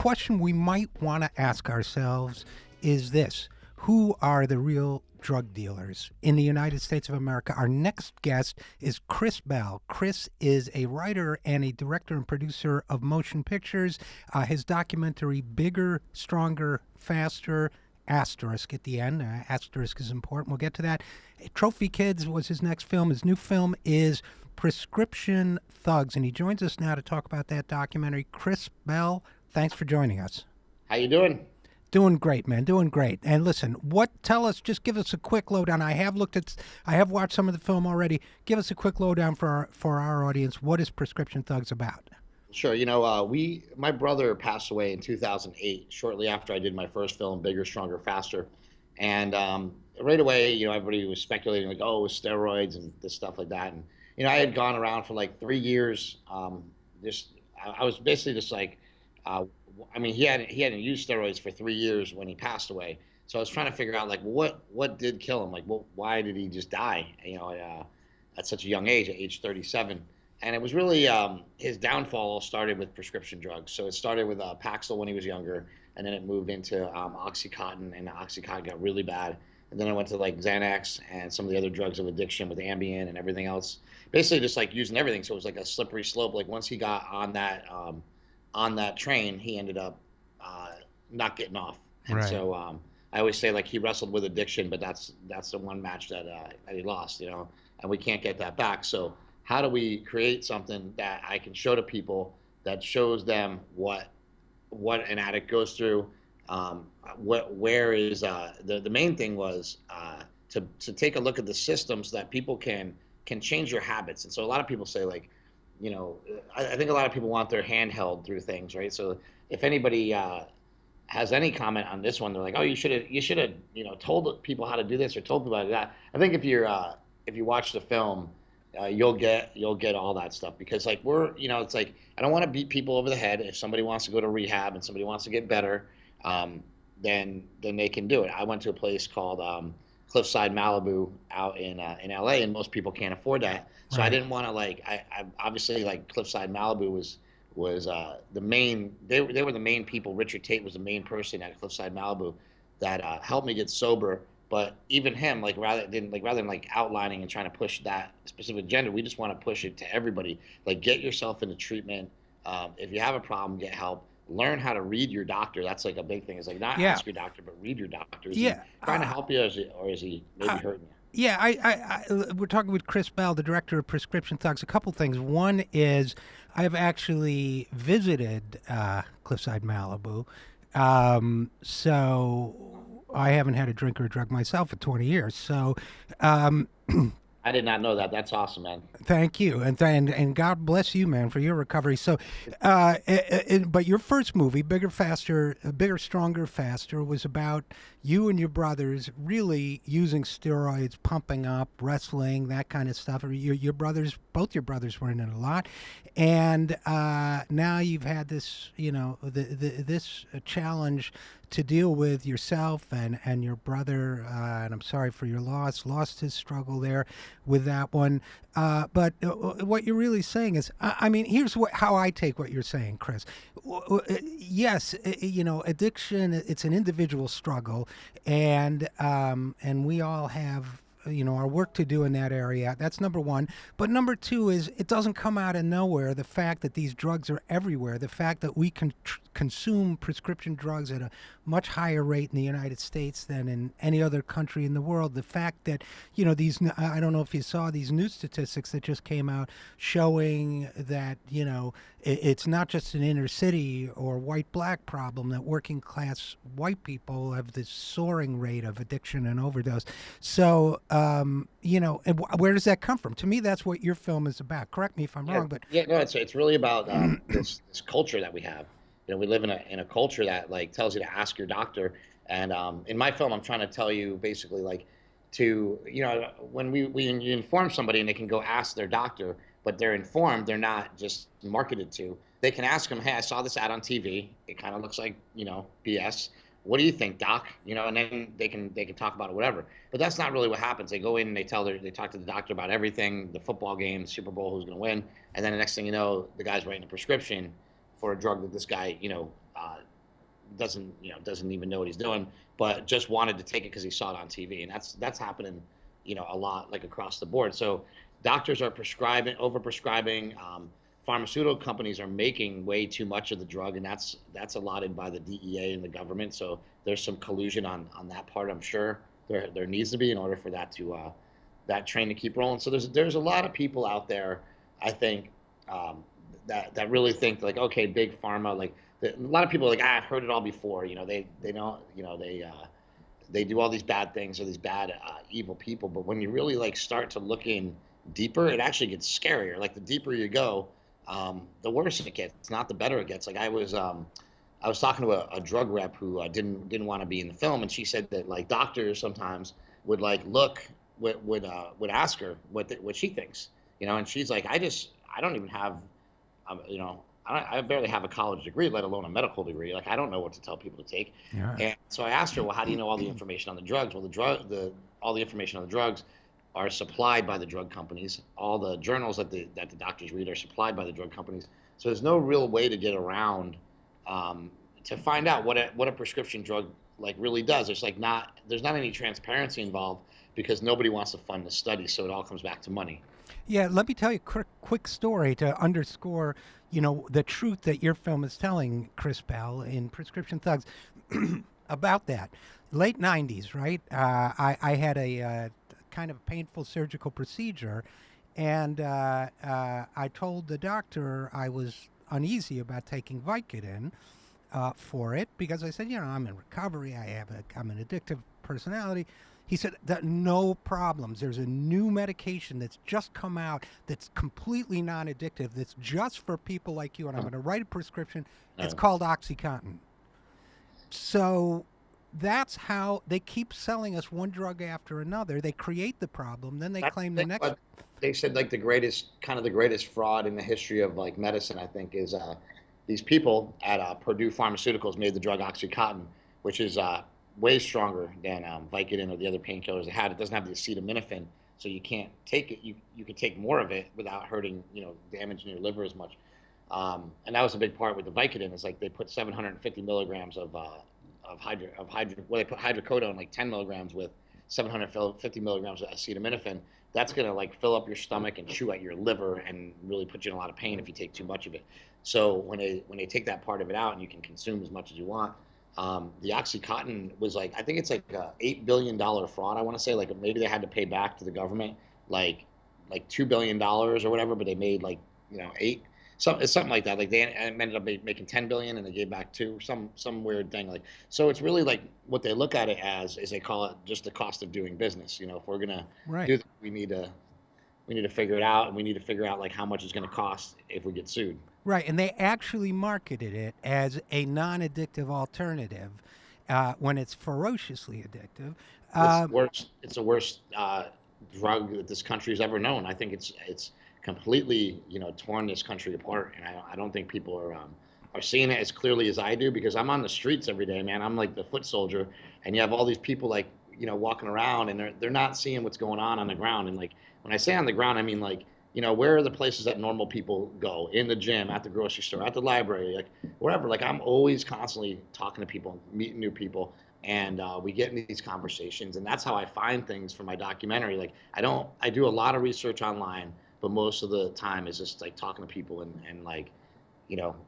question we might want to ask ourselves is this: who are the real drug dealers in the United States of America? Our next guest is Chris Bell. Chris is a writer and a director and producer of motion pictures. His documentary, Bigger, Stronger, Faster, asterisk at the end. Asterisk is important. We'll get to that. Trophy Kids was his next film. His new film is Prescription Thugs, and he joins us now to talk about that documentary. Chris Bell, thanks for joining us. How you doing? Doing great, man. Doing great. And listen, just give us a quick lowdown. I have watched some of the film already. Give us a quick lowdown for our audience. What is Prescription Thugs about? Sure. My brother passed away in 2008, shortly after I did my first film, Bigger, Stronger, Faster. And right away, everybody was speculating like, oh, it was steroids and this stuff like that. And, I had gone around for like 3 years. I was basically just like, he hadn't used steroids for 3 years when he passed away. So I was trying to figure out like what did kill him? Like, why did he just die? At such a young age, at age 37. And it was really his downfall all started with prescription drugs. So it started with Paxil when he was younger, and then it moved into Oxycontin, and the Oxycontin got really bad. And then I went to like Xanax and some of the other drugs of addiction with Ambien and everything else. Basically just like using everything. So it was like a slippery slope. Like once he got on that train, he ended up not getting off. And Right. so I always say like he wrestled with addiction, but that's the one match that he lost, and we can't get that back. So how do we create something that I can show to people that shows them what an addict goes through? Where is the main thing was to take a look at the systems that people can change your habits. And so a lot of people say like, I think a lot of people want their hand held through things, right? So if anybody has any comment on this one, they're like, oh, you should have told people how to do this or told people how to do that. I think if you watch the film, you'll get all that stuff, because like it's like I don't want to beat people over the head. If somebody wants to go to rehab and somebody wants to get better, then they can do it. I went to a place called Cliffside Malibu out in LA, and most people can't afford that. So Right. I didn't want to I obviously like Cliffside Malibu was the main. They were the main people. Richard Tate was the main person at Cliffside Malibu that helped me get sober. But even him, rather than outlining and trying to push that specific agenda, we just want to push it to everybody. Like, get yourself into treatment. If you have a problem, get help. Learn how to read your doctor. That's like a big thing. It's like not Yeah. ask your doctor, but read your doctor. Is Yeah. he trying to help you, or is he maybe hurting you? Yeah, we're talking with Chris Bell, the director of Prescription Thugs. A couple things. One is I have actually visited Cliffside Malibu, so I haven't had a drink or a drug myself for 20 years. So I did not know that. That's awesome, man. thank you, and God bless you, man, for your recovery. So, but your first movie, Bigger, Stronger, Faster, was about you and your brothers really using steroids, pumping up, wrestling, that kind of stuff. Both your brothers were in it a lot, and now you've had this, this challenge to deal with yourself and your brother, and I'm sorry for your loss, lost his struggle there with that one. But what you're really saying is, here's how I take what you're saying, Chris. Yes, addiction, it's an individual struggle, and we all have our work to do in that area. That's number one. But number two is it doesn't come out of nowhere. The fact that these drugs are everywhere, the fact that we can consume prescription drugs at a much higher rate in the United States than in any other country in the world. The fact that, I don't know if you saw these new statistics that just came out showing that, it's not just an inner city or white-black problem, that working class white people have this soaring rate of addiction and overdose. So, and where does that come from? To me, that's what your film is about. Correct me if I'm wrong, but Yeah, no, it's really about this culture that we have. We live in a culture that like tells you to ask your doctor. And in my film, I'm trying to tell you basically like when we inform somebody and they can go ask their doctor, but they're informed, they're not just marketed to. They can ask them, hey, I saw this ad on TV. It kind of looks like BS. What do you think, doc? And then they can talk about it, whatever. But that's not really what happens. They go in and they talk to the doctor about everything, the football game, Super Bowl, who's going to win, and then the next thing you know, the guy's writing a prescription for a drug that this guy, doesn't even know what he's doing, but just wanted to take it because he saw it on TV, and that's happening, a lot, like across the board. So doctors are prescribing, over prescribing. Pharmaceutical companies are making way too much of the drug, and that's allotted by the DEA and the government. So there's some collusion on that part. I'm sure there needs to be in order for that train to keep rolling. So there's a lot of people out there, I think, that really think like, okay, big pharma, like a lot of people are like, I've heard it all before. They don't, they do all these bad things, or these bad evil people. But when you really like start to look in deeper, it actually gets scarier. Like the deeper you go, the worse it gets, not the better it gets. Like I was talking to a drug rep who didn't want to be in the film, and she said that like doctors sometimes would like look would ask her what she thinks, and she's like, I don't even have, I barely have a college degree, let alone a medical degree. Like I don't know what to tell people to take. Yeah. And so I asked her, well, how do you know all the information on the drugs? Well, all the information on the drugs are supplied by the drug companies. All the journals that the doctors read are supplied by the drug companies. So there's no real way to get around, to find out what a prescription drug like really does. There's not any transparency involved because nobody wants to fund the study. So it all comes back to money. Yeah, let me tell you a quick story to underscore, the truth that your film is telling, Chris Bell, in Prescription Thugs, about that. Late '90s, right? I had a kind of painful surgical procedure, and I told the doctor I was uneasy about taking Vicodin for it because I said, I'm in recovery. I'm an addictive personality. He said that no problems. There's a new medication that's just come out that's completely non-addictive. That's just for people like you, and I'm going to write a prescription. It's called OxyContin. So that's how they keep selling us one drug after another. They create the problem, then they claim the next. But they said like the greatest fraud in the history of like medicine, I think, is these people at Purdue Pharmaceuticals made the drug OxyContin, which is way stronger than Vicodin or the other painkillers they had. It doesn't have the acetaminophen, so you can't take it. You can take more of it without hurting, damaging your liver as much. And that was a big part with the Vicodin. Is like they put 750 milligrams of they put hydrocodone like 10 milligrams with 750 milligrams of acetaminophen. That's gonna like fill up your stomach and chew at your liver and really put you in a lot of pain if you take too much of it. So when they take that part of it out and you can consume as much as you want, the OxyContin was like, I think it's like a $8 billion fraud. I want to say like maybe they had to pay back to the government like $2 billion or whatever, but they made like eight. It's something like that. Like they ended up making 10 billion and they gave back two. Some weird thing like. So it's really like what they look at it as is they call it just the cost of doing business. If we're gonna Right. do that, we need to figure it out, and we need to figure out like how much it's gonna cost if we get sued. Right, and they actually marketed it as a non-addictive alternative when it's ferociously addictive. It's Um, worse. It's the worst drug that this country's ever known. I think it's completely torn this country apart, and I don't think people are seeing it as clearly as I do because I'm on the streets every day, man. I'm like the foot soldier, and you have all these people like walking around, and they're not seeing what's going on the ground. And like when I say on the ground, I mean like where are the places that normal people go? In the gym, at the grocery store, at the library, like wherever. Like I'm always constantly talking to people, meeting new people, and we get in these conversations, and that's how I find things for my documentary. Like I do a lot of research online, but most of the time is just like talking to people and like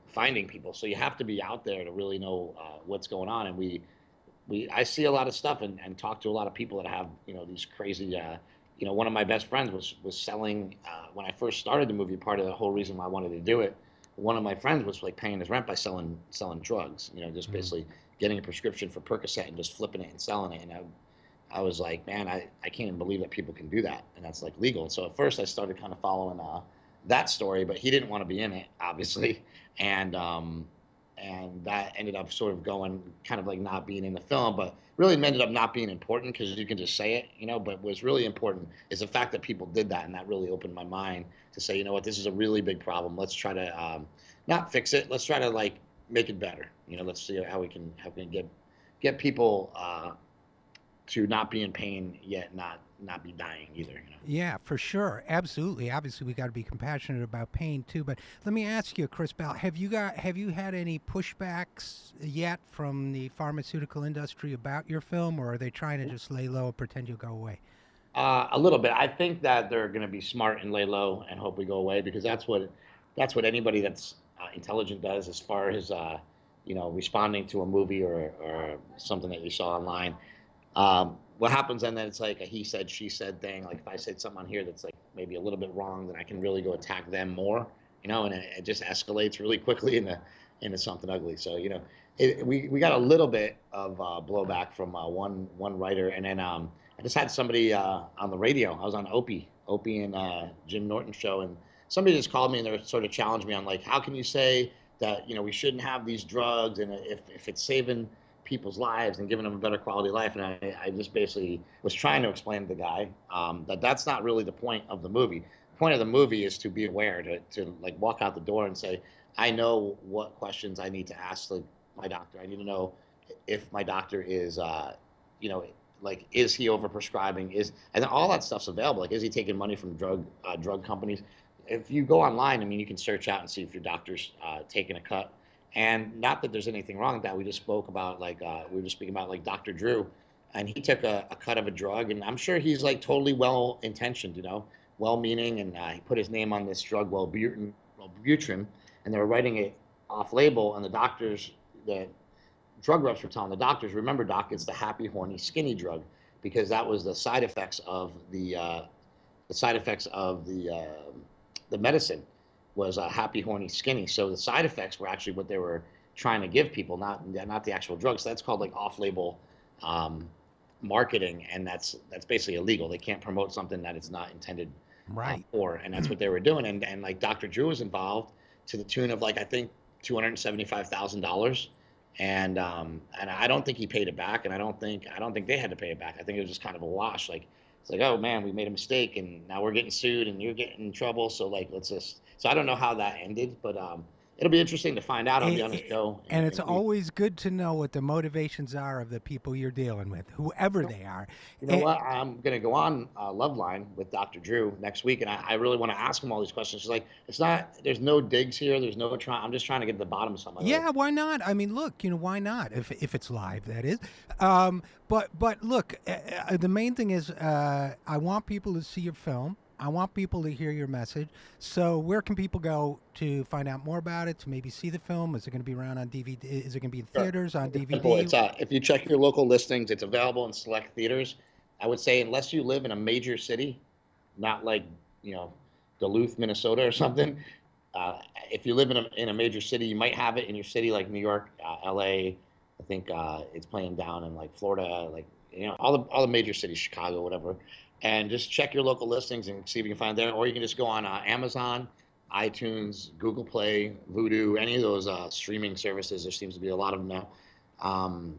finding people. So you have to be out there to really know what's going on. And I see a lot of stuff and talk to a lot of people that have these crazy. One of my best friends was selling when I first started the movie. Part of the whole reason why I wanted to do it, one of my friends was like paying his rent by selling drugs. Just basically getting a prescription for Percocet and just flipping it and selling it. And I was like, man, I can't even believe that people can do that, and that's like legal. And so at first I started kind of following that story, but he didn't want to be in it, obviously, and that ended up sort of going kind of like not being in the film, but really ended up not being important because you can just say it, but what's really important is the fact that people did that, and that really opened my mind to say, you know what, this is a really big problem. Let's try to not fix it. Let's try to like make it better. Let's see how we can get people to not be in pain yet not be dying either. You know. Yeah, for sure. Absolutely. Obviously, we got to be compassionate about pain too. But let me ask you, Chris Bell, have you had any pushbacks yet from the pharmaceutical industry about your film, or are they trying to just lay low and pretend you'll go away? A little bit. I think that they're going to be smart and lay low and hope we go away because that's what anybody that's intelligent does as far as responding to a movie or something that you saw online. What happens then? Then it's like a he said she said thing. Like if I said something on here that's like maybe a little bit wrong, then I can really go attack them more. And it just escalates really quickly into something ugly. So we got a little bit of blowback from one writer, and then I just had somebody on the radio. I was on Opie and Jim Norton's show, and somebody just called me and they're sort of challenged me on like, how can you say that we shouldn't have these drugs, and if it's saving people's lives and giving them a better quality of life. And I just basically was trying to explain to the guy that that's not really the point of the movie. The point of the movie is to be aware, to like walk out the door and say, I know what questions I need to ask my doctor. I need to know if my doctor is, like, is he overprescribing? And all that stuff's available. Like, is he taking money from drug companies? If you go online, I mean, you can search out and see if your doctor's taking a cut. And not that there's anything wrong with that. We just spoke about like we were just speaking about like Dr. Drew, and he took a cut of a drug, and I'm sure he's like totally well intentioned, well meaning, and he put his name on this drug, Wellbutrin, and they were writing it off label, and the drug reps were telling the doctors, remember, doc, it's the happy, horny, skinny drug, because that was the side effects of the medicine was happy, horny, skinny. So the side effects were actually what they were trying to give people, not the actual drugs. So that's called like off-label marketing, and that's basically illegal. They can't promote something that it's not intended Right. for, and that's what they were doing. And like Dr. Drew was involved to the tune of like I think $275,000, and I don't think he paid it back, and I don't think they had to pay it back. I think it was just kind of a wash. Like it's like, oh man, we made a mistake, and now we're getting sued, and you're getting in trouble. So like, let's just. So I don't know how that ended, but it'll be interesting to find out. I'll be on the show, And it's and we. always good to know what the motivations are of the people you're dealing with, whoever they are. You know And, what? I'm gonna go on Loveline with Dr. Drew next week, and I really want to ask him all these questions. She's like, it's not. There's no digs here. There's no try. I'm just trying to get to the bottom of something. Like, yeah, why not? I mean, look, why not? If it's live, that is. But look, the main thing is, I want people to see your film. I want people to hear your message. So where can people go to find out more about it? To maybe see the film? Is it going to be around on DVD? Is it going to be in sure. theaters on It's simple. DVD? If you check your local listings, it's available in select theaters. I would say unless you live in a major city, not like you know Duluth, Minnesota, or something. If you live in a major city, you might have it in your city, like New York, L.A. I think it's playing down in like Florida, like all the major cities, Chicago, whatever. And just check your local listings and see if you can find it there, or you can just go on Amazon, iTunes, Google Play, Vudu, any of those streaming services. There seems to be a lot of them now. Um,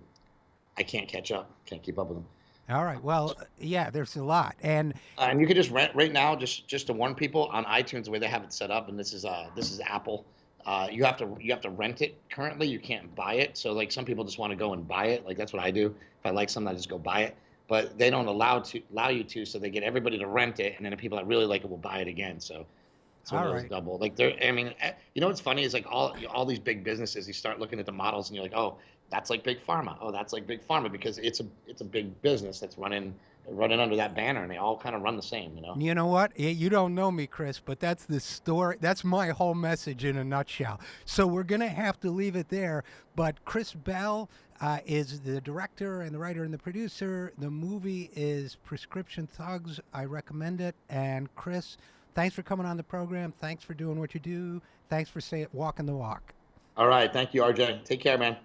I can't catch up, can't keep up with them. All right. Well, yeah, there's a lot, and And you could just rent right now, just to warn people on iTunes the way they have it set up, and this is Apple. You have to rent it currently. You can't buy it. So like some people just want to go and buy it. Like that's what I do. If I like something, I just go buy it. But they don't allow you to, so they get everybody to rent it, and then the people that really like it will buy it again. So it's one all of those right. double. Like there, I mean, what's funny is like all these big businesses. You start looking at the models, and you're like, oh, that's like big pharma. Oh, that's like big pharma because it's a big business that's running under that banner, and they all kind of run the same. You know what? You don't know me, Chris, but that's the story. That's my whole message in a nutshell. So we're going to have to leave it there. But Chris Bell is the director and the writer and the producer. The movie is Prescription Thugs. I recommend it. And Chris, thanks for coming on the program. Thanks for doing what you do. Thanks for walking the walk. All right, thank you, RJ. Take care, man.